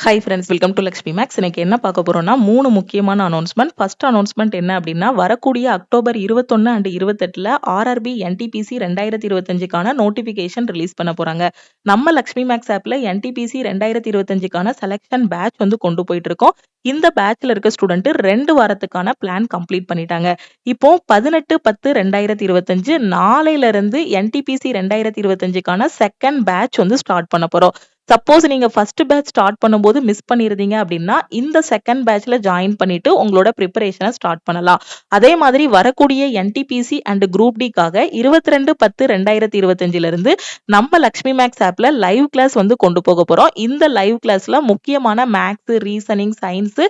Hi friends, welcome to Lakshmi maths. இன்னைக்கு என்ன பார்க்க போறோம்னா 3 முக்கியமான அனௌன்ஸ்மெண்ட். ஃபர்ஸ்ட் அனௌன்ஸ்மெண்ட் என்ன அப்படின்னா, வரக்கூடிய அக்டோபர் 21 அண்ட் 28ல ஆர்ஆர்பி என்டிபிசி 2025க்கான நோட்டிஃபிகேஷன் ரிலீஸ் பண்ண போறாங்க. நம்ம லக்ஷ்மி மேக்ஸ் ஆப்ல என்டிபிசி 2025க்கான செலக்ஷன் பேட்ச் வந்து கொண்டு போயிட்டு இருக்கோம். இந்த பேட்ச்ல இருக்க ஸ்டூடெண்ட் 2 வாரத்துக்கான பிளான் கம்ப்ளீட் பண்ணிட்டாங்க. இப்போ 18/10/2025 நாளையில இருந்து என்டிபிசி 2025க்கான செகண்ட் பேட்ச் வந்து ஸ்டார்ட் பண்ண போறோம். சப்போஸ் நீங்க ஃபர்ஸ்ட் பேட்ச் ஸ்டார்ட் பண்ணும்போது மிஸ் பண்ணிருந்தீங்க அப்படின்னா இந்த செகண்ட் பேட்ச்ல ஜாயின் பண்ணிட்டு உங்களோட ப்ரிப்பரேஷனை ஸ்டார்ட் பண்ணலாம். அதே மாதிரி வரக்கூடிய என்டிபிசி அண்ட் குரூப் டிக்காக 22/10/2025 இருந்து நம்ம லக்ஷ்மி மேக்ஸ் ஆப்ல லைவ் கிளாஸ் வந்து கொண்டு போக போறோம். இந்த லைவ் கிளாஸ்ல முக்கியமான maths, reasoning, science,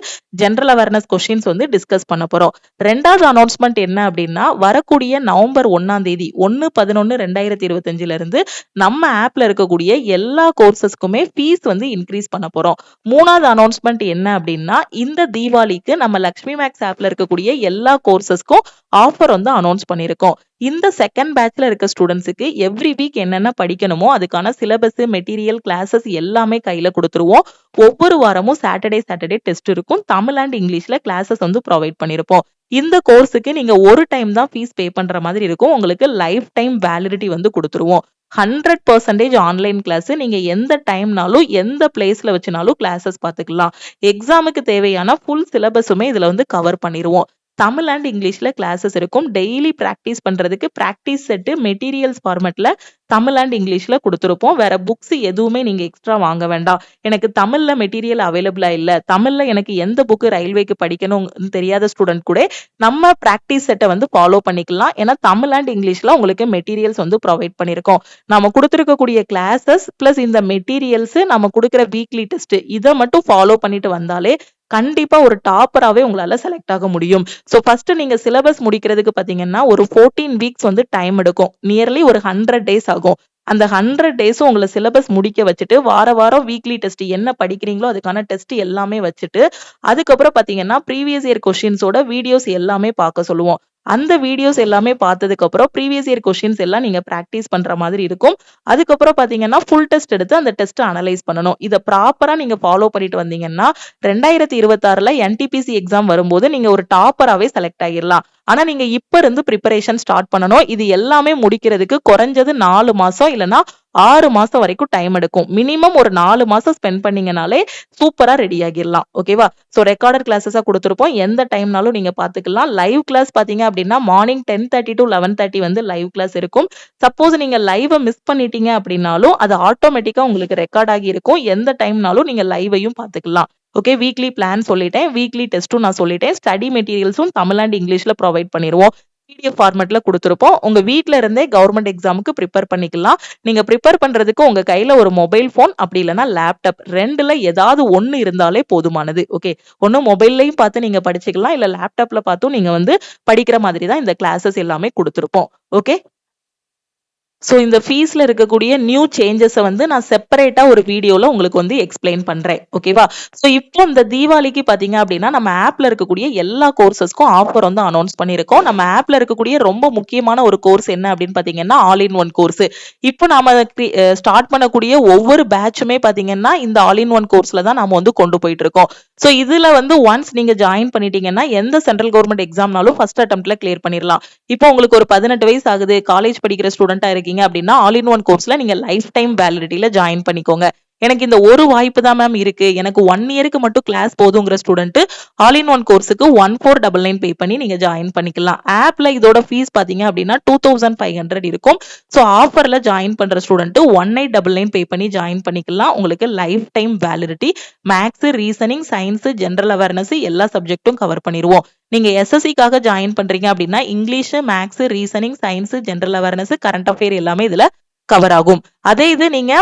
general awareness questions வந்து டிஸ்கஸ் பண்ண போறோம். ரெண்டாவது அனௌன்ஸ்மெண்ட் என்ன அப்படின்னா, வரக்கூடிய நவம்பர் 1ஆம் தேதி 1/11/2025 இருந்து நம்ம ஆப்ல இருக்கக்கூடிய எல்லா கோர்சஸ்க்கும் ஃபீஸ் வந்து இன்க்ரீஸ் பண்ண போறோம். மூணாவது அனௌன்ஸ்மெண்ட் என்ன அப்படின்னா, இந்த தீபாவளிக்கு நம்ம லக்ஷ்மி மேக்ஸ் ஆப்ல இருக்கக்கூடிய எல்லா கோர்சஸ்க்கும் ஆஃபர் வந்து அனௌன்ஸ் பண்ணிருக்கோம். இந்த செகண்ட் பேட்ச்ல இருக்க ஸ்டூடெண்ட்ஸுக்கு எவ்ரி வீக் என்னென்ன படிக்கணுமோ அதுக்கான சிலபஸ், மெட்டீரியல், கிளாஸஸ் எல்லாமே கையில கொடுத்துருவோம். ஒவ்வொரு வாரமும் சாட்டர்டே டெஸ்ட் இருக்கும். தமிழ் அண்ட் இங்கிலீஷ்ல கிளாஸஸ் வந்து ப்ரொவைட் பண்ணிருப்போம். இந்த கோர்ஸுக்கு நீங்க ஒரு டைம் தான் ஃபீஸ் பே பண்ற மாதிரி இருக்கும். உங்களுக்கு லைஃப் டைம் வேலிடிட்டி வந்து கொடுத்துருவோம். 100% ஆன்லைன் கிளாஸ். நீங்க எந்த டைம்னாலும் எந்த பிளேஸ்ல வச்சுனாலும் கிளாஸஸ் பார்த்துக்கலாம். எக்ஸாமுக்கு தேவையான ஃபுல் சிலபஸுமே இதுல வந்து கவர் பண்ணிடுவோம். தமிழ் அண்ட் இங்கிலீஷ்ல கிளாஸஸ் இருக்கும். டெய்லி பிராக்டிஸ் பண்றதுக்கு பிராக்டிஸ் செட்டு மெட்டீரியல்ஸ் ஃபார்மேட்ல தமிழ் அண்ட் இங்கிலீஷ்ல கொடுத்துருப்போம். வேற புக்ஸ் எதுவுமே நீங்க எக்ஸ்ட்ரா வாங்க வேண்டாம். எனக்கு தமிழ்ல மெட்டீரியல் அவைலபிளா இல்ல, தமிழ்ல எனக்கு எந்த புக்கு ரயில்வேக்கு படிக்கணும் தெரியாத ஸ்டூடெண்ட் கூட நம்ம பிராக்டிஸ் செட்டை வந்து ஃபாலோ பண்ணிக்கலாம். ஏன்னா தமிழ் அண்ட் இங்கிலீஷ்ல உங்களுக்கு மெட்டீரியல்ஸ் வந்து ப்ரொவைட் பண்ணிருக்கோம். நம்ம கொடுத்துருக்கக்கூடிய கிளாஸஸ் பிளஸ் இந்த மெட்டீரியல்ஸ், நம்ம கொடுக்குற வீக்லி டெஸ்ட், இதை மட்டும் ஃபாலோ பண்ணிட்டு வந்தாலே கண்டிப்பா ஒரு டாப்பராவே உங்களால செலக்ட் ஆக முடியும். சோ ஃபர்ஸ்ட் நீங்க சிலபஸ் முடிக்கிறதுக்கு பாத்தீங்கன்னா ஒரு 14 வீக்ஸ் வந்து டைம் எடுக்கும். நியர்லி ஒரு 100 டேஸ் ஆகும். அந்த 100 டேஸும் உங்களை சிலபஸ் முடிக்க வச்சுட்டு வாரம் வீக்லி டெஸ்ட் என்ன படிக்கிறீங்களோ அதுக்கான டெஸ்ட் எல்லாமே வச்சுட்டு அதுக்கப்புறம் பாத்தீங்கன்னா ப்ரீவியஸ் இயர் கொஸ்டின்ஸோட வீடியோஸ் எல்லாமே பார்க்க சொல்லுவோம். அந்த வீடியோஸ் எல்லாமே பார்த்ததுக்கு அப்புறம் ப்ரீவியஸ் இயர் கொஸ்டின்ஸ் எல்லாம் நீங்க பிராக்டிஸ் பண்ற மாதிரி இருக்கும். அதுக்கப்புறம் பாத்தீங்கன்னா ஃபுல் டெஸ்ட் எடுத்து அந்த டெஸ்ட் அனலைஸ் பண்ணணும். இதை ப்ராப்பரா நீங்க ஃபாலோ பண்ணிட்டு வந்தீங்கன்னா 2026ல என்டிபிசி எக்ஸாம் வரும்போது நீங்க ஒரு டாப்பராவே செலக்ட் ஆகிடலாம். ஆனா நீங்க இப்ப இருந்து ப்ரிப்பரேஷன் ஸ்டார்ட் பண்ணணும். இது எல்லாமே முடிக்கிறதுக்கு குறைஞ்சது 4 மாசம் இல்லைன்னா 6 மாசம் வரைக்கும் டைம் எடுக்கும். மினிமம் ஒரு 4 மாசம் ஸ்பெண்ட் பண்ணீங்கனாலே சூப்பரா ரெடி ஆகிடலாம். ஓகேவா? சோ ரெக்கார்டட் கிளாஸஸா கொடுத்துருப்போம். எந்த டைம்னாலும் நீங்க பாத்துக்கலாம். லைவ் கிளாஸ் பாத்தீங்க அப்படின்னா மார்னிங் 10:30 to 11:30 வந்து லைவ் கிளாஸ் இருக்கும். சப்போஸ் நீங்க லைவை மிஸ் பண்ணிட்டீங்க அப்படின்னாலும் அது ஆட்டோமேட்டிக்கா உங்களுக்கு ரெக்கார்ட் ஆகி இருக்கும். எந்த டைம்னாலும் நீங்க லைவையும் பாத்துக்கலாம். ஓகே, வீக்லி பிளான் சொல்லிட்டேன், வீக்லி டெஸ்ட்டும் நான் சொல்லிட்டேன். ஸ்டடி மெட்டீரியல்ஸும் தமிழ் அண்ட் இங்கிலீஷ்ல ப்ரொவைட் பண்ணிடுவோம். PDF ஃபார்மேட்ல கொடுத்துருப்போம். உங்க வீட்ல இருந்தே கவர்மெண்ட் எக்ஸாமுக்கு ப்ரிப்பேர் பண்ணிக்கலாம். நீங்க ப்ரிப்பேர் பண்றதுக்கு உங்க கையில ஒரு மொபைல் போன் அப்படி இல்லைன்னா லேப்டாப், ரெண்டுல ஏதாவது ஒண்ணு இருந்தாலே போதுமானது. ஓகே, ஒன்னு மொபைல்லையும் பார்த்து நீங்க படிச்சுக்கலாம், இல்ல லேப்டாப்ல பார்த்தும் நீங்க வந்து படிக்கிற மாதிரி தான் இந்த கிளாஸஸ் எல்லாமே கொடுத்துருப்போம். ஓகே, சோ இந்த ஃபீஸ்ல இருக்கக்கூடிய நியூ சேஞ்சஸை வந்து நான் செப்பரேட்டா ஒரு வீடியோல உங்களுக்கு வந்து எக்ஸ்பிளைன் பண்றேன். ஓகேவா? சோ இப்போ இந்த தீபாவளிக்கு பாத்தீங்க அப்படின்னா நம்ம ஆப்ல இருக்கக்கூடிய எல்லா கோர்சஸ்க்கும் ஆஃபர் வந்து அனௌன்ஸ் பண்ணிருக்கோம். நம்ம ஆப்ல இருக்கக்கூடிய ரொம்ப முக்கியமான ஒரு கோர்ஸ் என்ன அப்படின்னு பாத்தீங்கன்னா ஆல் இன் ஒன் கோர்ஸ். இப்போ நாம ஸ்டார்ட் பண்ணக்கூடிய ஒவ்வொரு பேட்சுமே பாத்தீங்கன்னா இந்த ஆல் இன் ஒன் கோர்ஸ்ல தான் நாம வந்து கொண்டு போயிட்டு இருக்கோம். சோ இதுல வந்து ஒன்ஸ் நீங்க ஜாயின் பண்ணிட்டீங்கன்னா எந்த சென்ட்ரல் கவர்மெண்ட் எக்ஸாம்னாலும் ஃபர்ஸ்ட் அட்டெம்ப்ட்ல கிளியர் பண்ணிடலாம். இப்போ உங்களுக்கு ஒரு 18 வயசு ஆகுது, காலேஜ் படிக்கிற ஸ்டூடெண்டா இருக்கீங்க அப்படின்னா ஆல் இன் ஒன் கோர்ஸ்ல நீங்க லைஃப் டைம் வேலிடிட்டில ஜாயின் பண்ணிக்கோங்க. எனக்கு இந்த ஒரு வாய்ப்பு தான் மேம் இருக்கு, எனக்கு 1 இயருக்கு மட்டும் கிளாஸ் போதுங்கிற ஸ்டூடெண்ட் ஆல் இன் ஒன் கோர்ஸுக்கு 1499 பே பண்ணி நீங்க ஜாயின் பண்ணிக்கலாம். ஆப்ல இதோட ஃபீஸ் பாத்தீங்க அப்படின்னா 2500 இருக்கும். சோ ஆஃபர்ல ஜாயின் பண்ற ஸ்டூடெண்ட் 1899 பே பண்ணி ஜாயின் பண்ணிக்கலாம். உங்களுக்கு lifetime validity, maths, reasoning, science, general awareness எல்லா சப்ஜெக்ட்டும் கவர் பண்ணிடுவோம். நீங்க எஸ்எஸ்சிக்காக ஜாயின் பண்றீங்க அப்படின்னா English, maths, reasoning, science, general awareness, current affair எல்லாமே இதுல கவர் ஆகும். அதே இது நீங்க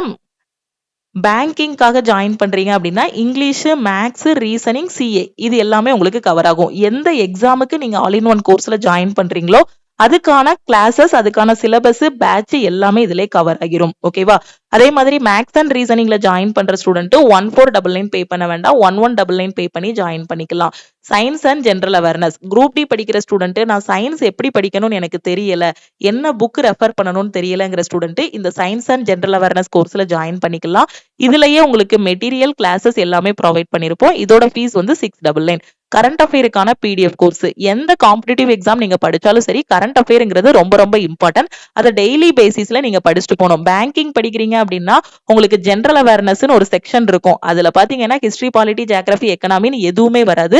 பேங்கிங்காக ஜாயின் பண்றீங்க அப்படின்னா இங்கிலீஷ், மேக்ஸ், ரீசனிங், சிஏ இது எல்லாமே உங்களுக்கு கவர் ஆகும். எந்த எக்ஸாமுக்கு நீங்க ஆல் இன் ஒன் கோர்ஸ்ல ஜாயின் பண்றீங்களோ அதுக்கான கிளாஸஸ், அதுக்கான சிலபஸ், பேட்ச் எல்லாமே இதுல கவர் ஆகிரும். ஓகேவா? அதே மாதிரி மேக்ஸ் அண்ட் ரீசனிங்ல ஜாயின் பண்ற ஸ்டூடெண்ட் 1499 பே பண்ண வேண்டாம், 1199 பே பண்ணி ஜாயின் பண்ணிக்கலாம். Science and general awareness group D படிக்கிற ஸ்டூடெண்ட் நான் சயின்ஸ் எப்படி படிக்கணும்னு எனக்கு தெரியல, என்ன புக் ரெஃபர் பண்ணணும்னு தெரியலங்கிற ஸ்டூடெண்ட் இந்த சயின்ஸ் அண்ட் ஜென்ரல் அவேர்னஸ் கோர்ஸ்ல ஜாயின் பண்ணிக்கலாம். இதுலயே உங்களுக்கு மெட்டீரியல் கிளாஸஸ் எல்லாமே ப்ரொவைட் பண்ணிருப்போம். இதோட ஃபீஸ் வந்து 699. கரண்ட் அஃபேருக்கான பிடிஎஃப் கோர்ஸ், எந்த காம்படிட்டிவ் எக்ஸாம் நீங்க படிச்சாலும் சரி கரண்ட் அஃபேருங்கிறது ரொம்ப ரொம்ப இம்பார்ட்டன்ட். அதை டெய்லி பேசிஸ்ல நீங்க படிச்சுட்டு போகணும். பேங்கிங் படிக்கிறீங்க அப்படின்னா உங்களுக்கு ஜென்ரல் அவேர்னஸ்னு ஒரு செக்ஷன் இருக்கும். அதுல பாத்தீங்கன்னா ஹிஸ்டரி, பாலிட்டி, ஜியோகிராஃபி, எக்கனாமின்னு எதுவுமே வராது.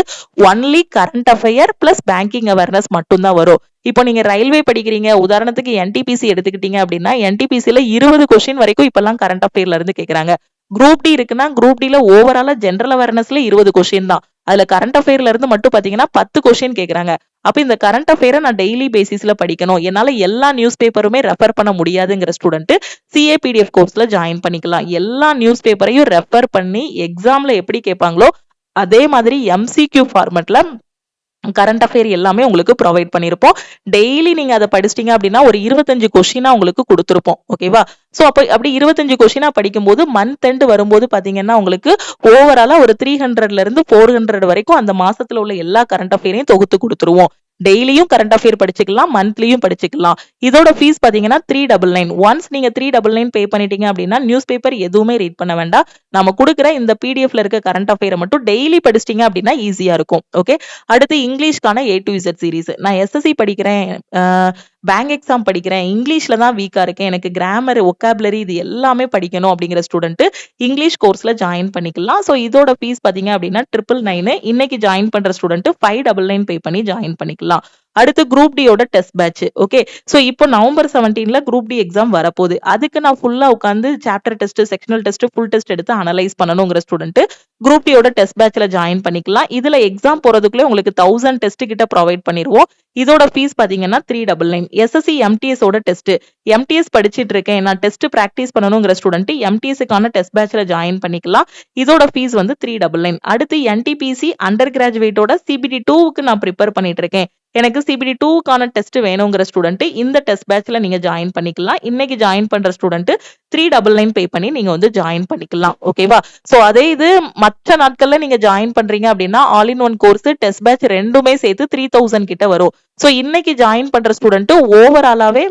Only current affair plus banking awareness மட்டும் தான் வரும். இப்போ நீங்க ரயில்வே படிக்கிறீங்க, உதாரணத்துக்கு என்டிபிசி எடுத்துக்கிட்டீங்க அப்படின்னா என்டிபிசில 20 கொஸ்டின் வரைக்கும் இப்பெல்லாம் கரண்ட் அஃபேர்ல இருந்து கேக்குறாங்க. குரூப் டி இருக்குன்னா குரூப் டில ஓவராலா ஜென்ரல் அவேர்னஸ்ல 20 கொஸ்டின் தான். அதுல கரண்ட் அஃபேர்ல இருந்து மட்டும் பாத்தீங்கன்னா 10 கொஸ்டின் கேக்குறாங்க. அப்ப இந்த கரண்ட் அஃபேரை நான் டெய்லி பேசிஸ்ல படிக்கணும், என்னால எல்லா நியூஸ் பேப்பருமே ரெஃபர் பண்ண முடியாதுங்கிற ஸ்டூடெண்ட் சிஏபிடிஎஃப் கோர்ஸ்ல ஜாயின் பண்ணிக்கலாம். எல்லா நியூஸ் பேப்பரையும் ரெஃபர் பண்ணி எக்ஸாம்ல எப்படி கேட்பாங்களோ அதே மாதிரி எம்சிக்யூ ஃபார்மெட்ல கரண்ட் அஃபேர் எல்லாமே உங்களுக்கு ப்ரொவைட் பண்ணிருப்போம். டெய்லி நீங்க அதை படிச்சிட்டீங்க அப்படின்னா ஒரு 25 கொஸ்டினா உங்களுக்கு கொடுத்துருப்போம். ஓகேவா? சோ அப்படி 25 கொஸ்டினா படிக்கும்போது மந்த் எண்ட் வரும்போது பாத்தீங்கன்னா உங்களுக்கு ஓவராலா ஒரு 300ல இருந்து 400 வரைக்கும் அந்த மாசத்துல உள்ள எல்லா கரண்ட் அஃபேரையும் தொகுத்து கொடுத்துருவோம். டெய்லியும் கரண்ட் அஃபேர் படிச்சுக்கலாம், மந்த்லியும் படிச்சுக்கலாம். இதோட ஃபீஸ் பாத்தீங்கன்னா 399. ஒன்ஸ் நீங்க 399 பே பண்ணிட்டீங்க அப்படின்னா நியூஸ் பேப்பர் எதுவுமே ரீட் பண்ண வேண்டாம். நம்ம கொடுக்குற இந்த பிடிஎஃப்ல இருக்க கரண்ட் அஃபேரை மட்டும் டெய்லி படிச்சிட்டீங்க அப்படின்னா ஈஸியா இருக்கும். ஓகே, அடுத்து இங்கிலீஷ்க்கான A to Z சீரீஸ். நான் எஸ்எஸ்சி படிக்கிறேன், பேங்க் எக்ஸாம் படிக்கிறேன், இங்கிலீஷ்ல தான் வீக்கா இருக்கேன், எனக்கு கிராமர், ஒக்காபுலரி இது எல்லாமே படிக்கணும் அப்படிங்கிற ஸ்டூடெண்ட் இங்கிலீஷ் கோர்ஸ்ல ஜாயின் பண்ணிக்கலாம். ஸோ இதோட ஃபீஸ் பாத்தீங்க அப்படின்னா 999. இன்னைக்கு ஜாயின் பண்ற ஸ்டூடெண்ட் 599 பே பண்ணி ஜாயின் பண்ணிக்கலாம். அடுத்து குரூப் டியோட டெஸ்ட் பேட்ச். ஓகே, சோ இப்போ நவம்பர் 17ல குரூப் டி எக்ஸாம் வரப்போகுது. அதுக்கு நான் ஃபுல்லா உட்காந்து chapter test, sectional test, full test எடுத்து அனலைஸ் பண்ணணுங்கிற ஸ்டூடெண்ட் குரூப் டியோட டெஸ்ட் பேட்ச்ல ஜாயின் பண்ணிக்கலாம். இதுல எக்ஸாம் போறதுக்குள்ளே உங்களுக்கு 1000 டெஸ்ட் கிட்ட ப்ரொவைட் பண்ணிடுவோம். இதோட ஃபீஸ் பாத்தீங்கன்னா 399. எஸ்எஸ்சி எம்டிஎஸ் ஓட டெஸ்ட், எம்டிஎஸ் படிச்சிட்டு இருக்கேன், நான் டெஸ்ட் பிராக்டிஸ் பண்ணணுங்கிற ஸ்டூடெண்ட் எம்டிஎஸ்க்கான டெஸ்ட் பேட்ச்ல ஜாயின் பண்ணிக்கலாம். இதோட ஃபீஸ் வந்து 399. அடுத்து என்டிபிசி அண்டர் கிராஜுவேட்டோட சிபிடி 2க்கு நான் ப்ரிப்பேர் பண்ணிட்டு இருக்கேன், எனக்கு சிபிடி 2க்கான டெஸ்ட் வேணுங்கிற ஸ்டூடெண்ட் இந்த டெஸ்ட் பேட்ச்ல நீங்க ஜாயின் பண்ணிக்கலாம். இன்னைக்கு ஜாயின் பண்ற ஸ்டூடெண்ட் 399 பே பண்ணி நீங்க வந்து ஜாயின் பண்ணிக்கலாம். ஓகேவா? சோ அதே இது மற்ற நாட்கள்ல நீங்க ஜாயின் பண்றீங்க அப்படின்னா all in one course test batch ரெண்டுமே சேர்த்து 3000 கிட்ட வரும். சோ இன்னைக்கு ஜாயின் பண்ற ஸ்டூடெண்ட் ஓவராலாவே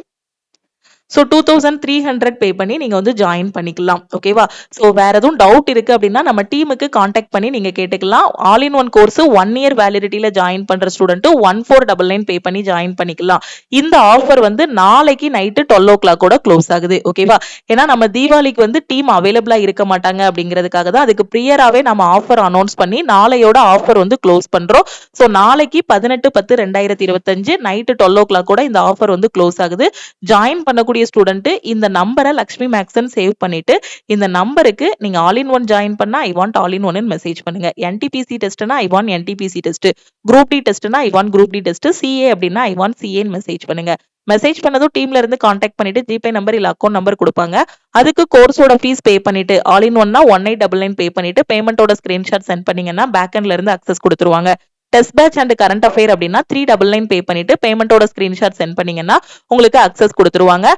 2300 பே பண்ணி நீங்க வந்து ஜாயின் பண்ணிக்கலாம். ஓகேவா? சோ வேற எதுவும் டவுட் இருக்கு அப்படின்னா நம்ம டீமுக்கு காண்டாக்ட் பண்ணி நீங்க கேட்டுக்கலாம். All in one course 1 year வேலிடிட்டியில ஜாயின் பண்ற ஸ்டூடெண்ட் 1499 பே பண்ணி ஜாயின் பண்ணிக்கலாம். இந்த ஆஃபர் வந்து நாளைக்கு நைட்டு 12 o'clock க்ளோஸ் ஆகுது. ஓகேவா? ஏன்னா நம்ம தீபாவளிக்கு வந்து டீம் அவைலபிளா இருக்க மாட்டாங்க அப்படிங்கிறதுக்காக தான் அதுக்கு ப்ரியராவே நம்ம ஆஃபர் அனௌன்ஸ் பண்ணி நாளையோட ஆஃபர் வந்து க்ளோஸ் பண்றோம். சோ நாளைக்கு 18/10/2025 நைட்டு 12 o'clock இந்த ஆஃபர் வந்து க்ளோஸ் ஆகுது. ஜாயின் பண்ணக்கூடிய ஸ்டூடெண்ட் இந்த நம்பரை லக்ஷ்மி மேக்ஸ்ன்னு சேவ் பண்ணிட்டு இந்த நம்பருக்கு நீங்க ஆல் இன் ஒன் ஜாயின் பண்ணா I want all in one message பண்ணுங்க. என்டிபிசி டெஸ்ட்னா I want NTPC test, group D டெஸ்ட்னா I want group D test, CA அப்படின்னா ஐ வாண்ட் சிஏன்னு மெசேஜ் பண்ணுங்க. மெசேஜ் பண்ணதும் டீம்ல இருந்து காண்டாக்ட் பண்ணிட்டு ஜிபே நம்பர் இல்ல அக்கௌண்ட் நம்பர் கொடுப்பாங்க. அதுக்கு கோர்ஸோட ஃபீஸ் பே பண்ணிட்டு ஆல் இன் ஒன்னா 1899 பே பண்ணிட்டு பேமெண்டோட ஸ்கிரீன்ஷாட் சென்ட் பண்ணீங்கன்னா பேக் எண்ட்ல இருந்து அக்சஸ் கொடுத்துருவாங்க. Test batch and current affair அப்படின்னா 399 பே பண்ணிட்டு பேமெண்டோட ஸ்கிரீன்ஷாட் சென்ட் பண்ணீங்கன்னா உங்களுக்கு அக்சஸ் கொடுத்துருவாங்க.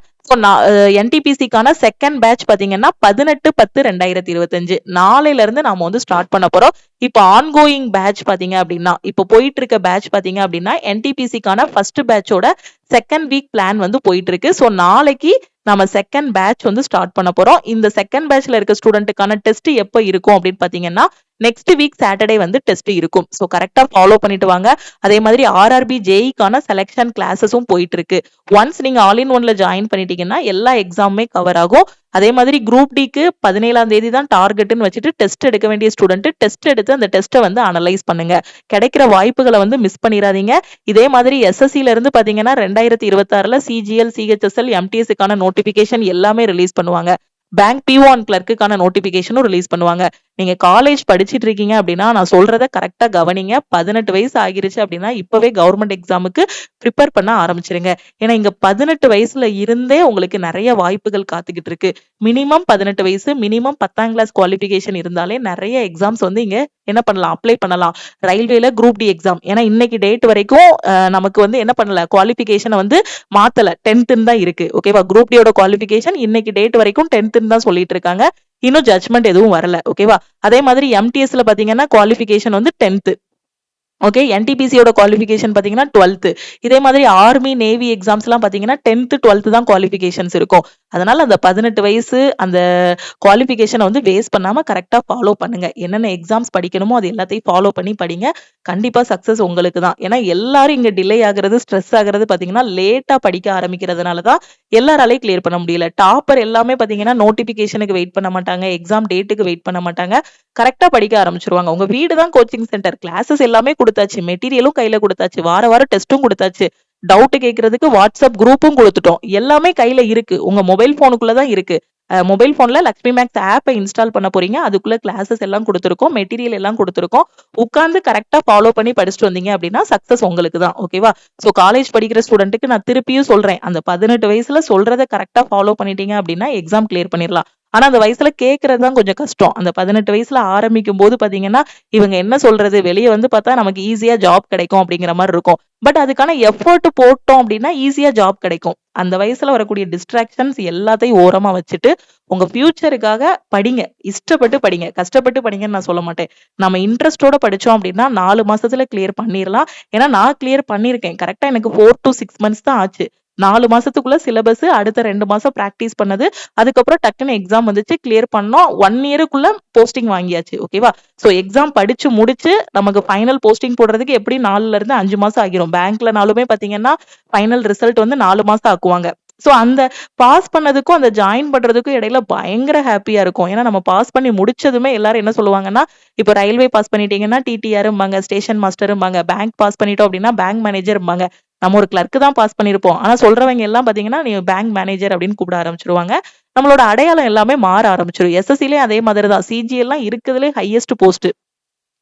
என்டிபிசிக்கான செகண்ட் பேட்ச் பாத்தீங்கன்னா 18/10/2025 நாளையில இருந்து நாம வந்து ஸ்டார்ட் பண்ண போறோம். இப்போ ஆன்கோயிங் பேட்ச் பாத்தீங்க அப்படின்னா இப்போ போயிட்டு இருக்க பேட்ச் பாத்தீங்க அப்படின்னா என்டிபிசிக்கான ஃபர்ஸ்ட் பேட்சோட செகண்ட் வீக் பிளான் வந்து போயிட்டு இருக்கு. சோ நாளைக்கு நம்ம செகண்ட் பேட்ச் வந்து ஸ்டார்ட் பண்ண போறோம். இந்த செகண்ட் பேட்ச்ல இருக்க ஸ்டூடெண்ட்டுக்கான டெஸ்ட் எப்போ இருக்கும் அப்படின்னு பாத்தீங்கன்னா நெக்ஸ்ட் வீக் சாட்டர்டே வந்து டெஸ்ட் இருக்கும். சோ கரெக்டா ஃபாலோ பண்ணிட்டு வாங்க. அதே மாதிரி ஆர்ஆர்பி ஜேஇக்கான செலக்ஷன் கிளாஸஸும் போயிட்டு இருக்கு. ஒன்ஸ் நீங்க ஆல் இன் ஒன்ல ஜாயின் பண்ணிட்டீங்கன்னா எல்லா எக்ஸாமுமே கவர் ஆகும். அதே மாதிரி குரூப் டிக்கு 17ஆம் தேதி தான் டார்கெட்னு வச்சுட்டு டெஸ்ட் எடுக்க வேண்டிய ஸ்டூடெண்ட் டெஸ்ட் எடுத்து அந்த டெஸ்ட்டை வந்து அனலைஸ் பண்ணுங்க. கிடைக்கிற வாய்ப்புகளை வந்து மிஸ் பண்ணிடாதீங்க. இதே மாதிரி எஸ்எஸ்சில இருந்து பாத்தீங்கன்னா 2026ல சிஜிஎல், சிஹெச்எஸ்எல், எம்டிஎஸ்க்கான நோட்டிபிகேஷன் எல்லாமே ரிலீஸ் பண்ணுவாங்க. பேங்க் பிஓ அண்ட் கிளர்க்குக்கான நோட்டிபிகேஷனும் ரிலீஸ் பண்ணுவாங்க. நீங்க காலேஜ் படிச்சிட்டு இருக்கீங்க அப்படின்னா நான் சொல்றத கரெக்டா கவனிங்க. 18 வயசு ஆகிருச்சு அப்படின்னா இப்பவே கவர்மெண்ட் எக்ஸாமுக்கு ப்ரிப்பேர் பண்ண ஆரம்பிச்சிருங்க. ஏன்னா இங்க 18 வயசுல இருந்தே உங்களுக்கு நிறைய வாய்ப்புகள் காத்துக்கிட்டு இருக்கு. மினிமம் 18 வயசு, மினிமம் 10ஆம் கிளாஸ் குவாலிபிகேஷன் இருந்தாலே நிறைய எக்ஸாம்ஸ் வந்து இங்க என்ன பண்ணலாம், அப்ளை பண்ணலாம். ரயில்வேல குரூப் டி எக்ஸாம், ஏன்னா இன்னைக்கு டேட் வரைக்கும் நமக்கு வந்து என்ன பண்ணல, குவாலிபிகேஷனை வந்து மாத்தல, 10th தான் இருக்கு. ஓகேவா? குரூப் டியோட குவாலிபிகேஷன் இன்னைக்கு டேட் வரைக்கும் 10th 10th தான் சொல்லிட்டு இருக்காங்க. இன்னும் ஜட்ஜ்மெண்ட் எதுவும் வரல. ஓகேவா? அதே மாதிரி எம்டிஎஸ்ல பாத்தீங்கன்னா குவாலிஃபிகேஷன் வந்து 10th. ஓகே. என்டிபிசியோட குவாலிஃபிகேஷன் பாத்தீங்கன்னா 12th. இதே மாதிரி ஆர்மி, நேவி எக்ஸாம்ஸ்லாம் பாத்தீங்கன்னா 10th, 12th தான் குவாலிஃபிகேஷன்ஸ் இருக்கும். அதனால அந்த 18 வயசு அந்த குவாலிஃபிகேஷனை வந்து வேஸ்ட் பண்ணாம கரெக்டா ஃபாலோ பண்ணுங்க. என்னென்ன எக்ஸாம்ஸ் படிக்கணுமோ அது எல்லாத்தையும் ஃபாலோ பண்ணி படிங்க. கண்டிப்பா சக்சஸ் உங்களுக்கு தான். ஏன்னா எல்லாரும் இங்க டிலே ஆகுறது, ஸ்ட்ரெஸ் ஆகுறது பாத்தீங்கன்னா லேட்டா படிக்க ஆரம்பிக்கிறதுனால தான் எல்லாராலையும் கிளியர் பண்ண முடியல. டாப்பர் எல்லாமே பாத்தீங்கன்னா நோட்டிபிகேஷனுக்கு வெயிட் பண்ண மாட்டாங்க, எக்ஸாம் டேட்டுக்கு வெயிட் பண்ண மாட்டாங்க. கரெக்டா படிக்க ஆரம்பிச்சிருவாங்க. உங்க வீடு தான் கோச்சிங் சென்டர். கிளாஸஸ் எல்லாமே குடுத்தாச்சு, மெட்டீரியலும் கையில குடுத்தாச்சு, வாரம் டெஸ்ட்டும் குடுத்தாச்சு, டவுட் கேட்கறதுக்கு வாட்ஸ்அப் குரூப்பும் குடுத்துட்டோம். எல்லாமே கையில இருக்கு. உங்க மொபைல் போனுக்குள்ள தான் இருக்கு. மொபைல் போன்ல லக்ஷ்மி மேக்ஸ் ஆப்பை இன்ஸ்டால் பண்ண போறீங்க. அதுக்குள்ள கிளாஸஸ் எல்லாம் குடுத்துருக்கோம், மெட்டீரியல் எல்லாம் குடுத்துருக்கோம். உட்கார்ந்து கரெக்டா ஃபாலோ பண்ணி படிச்சுட்டு வந்தீங்க அப்படின்னா சக்சஸ் உங்களுக்கு தான். ஓகேவா? சோ காலேஜ் படிக்கிற ஸ்டூடெண்ட்டுக்கு நான் திருப்பியும் சொல்றேன், அந்த 18 வயசுல சொல்றத கரெக்டா ஃபாலோ பண்ணிட்டீங்க அப்படின்னா எக்ஸாம் கிளியர் பண்ணிடலாம். ஆனா அந்த வயசுல கேட்கறது தான் கொஞ்சம் கஷ்டம். அந்த 18 வயசுல ஆரம்பிக்கும் போது பாத்தீங்கன்னா இவங்க என்ன சொல்றது, வெளியே வந்து பார்த்தா நமக்கு ஈஸியா ஜாப் கிடைக்கும் அப்படிங்கிற மாதிரி இருக்கும். பட் அதுக்கான எஃபர்ட் போட்டோம் அப்படின்னா ஈஸியா ஜாப் கிடைக்கும். அந்த வயசுல வரக்கூடிய டிஸ்ட்ராக்ஷன்ஸ் எல்லாத்தையும் ஓரமா வச்சுட்டு உங்க ஃபியூச்சருக்காக படிங்க. இஷ்டப்பட்டு படிங்க, கஷ்டப்பட்டு படிங்கன்னு நான் சொல்ல மாட்டேன். நம்ம இன்ட்ரெஸ்டோட படிச்சோம் அப்படின்னா 4 மாசத்துல கிளியர் பண்ணிடலாம். ஏன்னா நான் கிளியர் பண்ணிருக்கேன். கரெக்டா எனக்கு 4 to 6 months தான் ஆச்சு. 4 மாசத்துக்குள்ள சிலபஸ், அடுத்த 2 மாசம் பிராக்டிஸ் பண்ணது, அதுக்கப்புறம் டக்குன்னு எக்ஸாம் வந்துச்சு, கிளியர் பண்ணோம். 1 இயருக்குள்ள போஸ்டிங் வாங்கியாச்சு. ஓகேவா? சோ எக்ஸாம் படிச்சு முடிச்சு நமக்கு ஃபைனல் போஸ்டிங் போடுறதுக்கு எப்படி 4ல இருந்து 5 மாசம் ஆகிரும். பேங்க்லனாலுமே பாத்தீங்கன்னா ஃபைனல் ரிசல்ட் வந்து 4 மாசம் ஆக்குவாங்க. சோ அந்த பாஸ் பண்ணதுக்கும் அந்த ஜாயின் பண்றதுக்கும் இடையில பயங்கர ஹாப்பியா இருக்கும். ஏன்னா நம்ம பாஸ் பண்ணி முடிச்சதுமே எல்லாரும் என்ன சொல்லுவாங்கன்னா, இப்போ ரயில்வே பாஸ் பண்ணிட்டீங்கன்னா டிடிஆர்ம்பாங்க, ஸ்டேஷன் மாஸ்டர்ம்பாங்க, பேங்க் பாஸ் பண்ணிட்டோம் அப்படின்னா பேங்க் மேனேஜர்ம்பாங்க. நம்ம ஒரு கிளர்க் தான் பாஸ் பண்ணிருப்போம். ஆனா சொல்றவங்க எல்லாம் பாத்தீங்கன்னா நீ பேங்க் மேனேஜர் அப்படின்னு கூப்பிட ஆரம்பிச்சிருவாங்க. நம்மளோட அடையாளம் எல்லாமே மாற ஆரம்பிச்சிடும். எஸ்எஸ்சிலயும் அதே மாதிரி தான். சிஜிஎல்லாம் இருக்கிறதுலே ஹையஸ்ட் போஸ்ட்.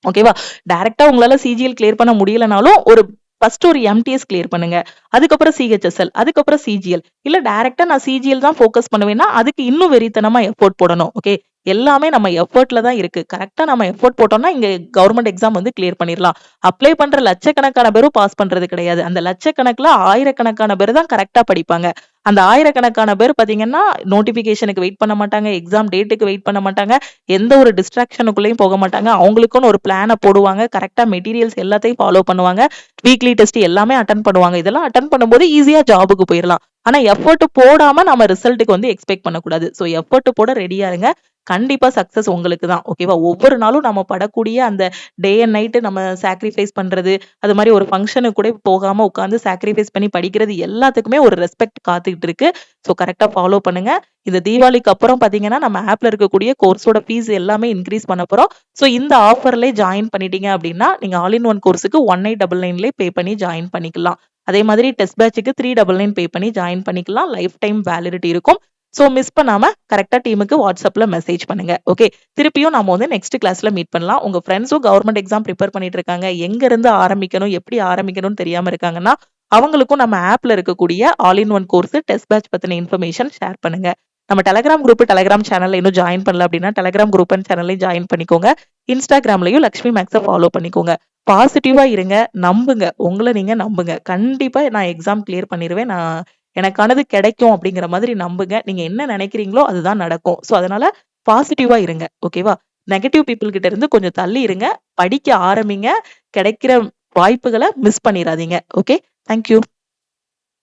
ஓகேவா? டைரக்டா உங்களால சிஜிஎல் கிளியர் பண்ண முடியலனாலும் ஒரு ஃபர்ஸ்ட் ஒரு எம்டிஎஸ் கிளியர் பண்ணுங்க. அதுக்கப்புறம் சிஹெச்எஸ்எல், அதுக்கப்புறம் சிஜிஎல். இல்ல டைரக்டா நான் சிஜிஎல் தான் ஃபோக்கஸ் பண்ணுவேன்னா அதுக்கு இன்னும் வெறித்தனமா எஃபோர்ட் போடணும். ஓகே. எல்லாமே நம்ம எஃபோர்ட்ல தான் இருக்கு. கரெக்டா நம்ம எஃபோர்ட் போட்டோம்னா இங்க கவர்மெண்ட் எக்ஸாம் வந்து கிளியர் பண்ணிடலாம். அப்ளை பண்ற லட்சக்கணக்கான பேரும் பாஸ் பண்றது கிடையாது. அந்த லட்சக்கணக்குல ஆயிரக்கணக்கான பேர் தான் கரெக்டா படிப்பாங்க. அந்த ஆயிரக்கணக்கான பேர் பாத்தீங்கன்னா நோட்டிபிகேஷனுக்கு வெயிட் பண்ண மாட்டாங்க, எக்ஸாம் டேட்டுக்கு வெயிட் பண்ண மாட்டாங்க, எந்த ஒரு டிஸ்ட்ராக்ஷனுக்குள்ளேயும் போக மாட்டாங்க. அவங்களுக்குன்னு ஒரு பிளான போடுவாங்க, கரெக்டா மெட்டீரியல்ஸ் எல்லாத்தையும் ஃபாலோ பண்ணுவாங்க, வீக்லி டெஸ்ட் எல்லாமே அட்டன் பண்ணுவாங்க. இதெல்லாம் அட்டன் பண்ணும்போது ஈஸியா ஜாபுக்கு போயிடலாம். ஆனா எஃபோர்ட் போடாம நம்ம ரிசல்ட்டுக்கு வந்து எக்ஸ்பெக்ட் பண்ணக்கூடாது. சோ எஃபோர்ட் போட ரெடியா இருங்க. கண்டிப்பா சக்சஸ் உங்களுக்கு தான். ஓகேவா? ஒவ்வொரு நாளும் நம்ம படக்கூடிய அந்த டே அண்ட் நைட் நம்ம சாக்ரிஃபைஸ் பண்றது, அது மாதிரி ஒரு ஃபங்க்ஷனுக்கு கூட போகாம உட்கார்ந்து சாக்ரிஃபைஸ் பண்ணி படிக்கிறது எல்லாத்துக்குமே ஒரு ரெஸ்பெக்ட் காத்துக்கிட்டு இருக்கு. சோ கரெக்டா ஃபாலோ பண்ணுங்க. இந்த தீபாவளிக்கு அப்புறம் பாத்தீங்கன்னா நம்ம ஆப்ல இருக்கக்கூடிய கோர்ஸோட ஃபீஸ் எல்லாமே இன்க்ரீஸ் பண்ண போறோம். சோ இந்த ஆஃபர்ல ஜாயின் பண்ணிட்டீங்க அப்படின்னா நீங்க ஆல் இன் ஒன் கோர்ஸுக்கு 1899 பே பண்ணி ஜாயின் பண்ணிக்கலாம். அதே மாதிரி டெஸ்ட் பேட்சுக்கு 399 பே பண்ணி ஜாயின் பண்ணிக்கலாம். லைஃப் டைம் வேலிடிட்டி இருக்கும். சோ மிஸ் பண்ணாம கரெக்டா டீமுக்கு வாட்ஸ்அப்ல மெசேஜ் பண்ணுங்க. ஓகே. திருப்பியும் நாம வந்து நெக்ஸ்ட் கிளாஸ்ல மீட் பண்ணலாம். உங்க ஃப்ரெண்ட்ஸும் கவர்மெண்ட் எக்ஸாம் ப்ரிப்பேர் பண்ணிட்டு இருக்காங்க, எங்க இருந்து ஆரம்பிக்கணும், எப்படி ஆரம்பிக்கணும்னு தெரியாம இருக்காங்கன்னா அவங்களுக்கும் நம்ம ஆப்ல இருக்கக்கூடிய all in one course test batch பத்தின இன்ஃபர்மேஷன் ஷேர் பண்ணுங்க. நம்ம டெலகிராம் குரூப், டெலகிராம் சேனல்ல இன்னும் ஜாயின் பண்ணல அப்படின்னா டெலகிராம் குரூப் அண்ட் சேனல்லையும் ஜாயின் பண்ணிக்கோங்க. இன்ஸ்டாகிராம்லயும் லக்ஷ்மி மேக்ஸை ஃபாலோ பண்ணிக்கோங்க. பாசிட்டிவா இருங்க, நம்புங்க, உங்களை நீங்க நம்புங்க. கண்டிப்பா நான் எக்ஸாம் கிளியர் பண்ணிடுவேன், நான் எனக்கானது கிடைக்கும் அப்படிங்கிற மாதிரி நம்புங்க. நீங்க என்ன நினைக்கிறீங்களோ அதுதான் நடக்கும். சோ அதனால பாசிட்டிவா இருங்க. ஓகேவா? நெகட்டிவ் பீப்புள் கிட்ட இருந்து கொஞ்சம் தள்ளி இருங்க. படிக்க ஆரம்பிங்க. கிடைக்கிற வாய்ப்புகளை மிஸ் பண்ணிடாதீங்க. ஓகே. தேங்க்யூ.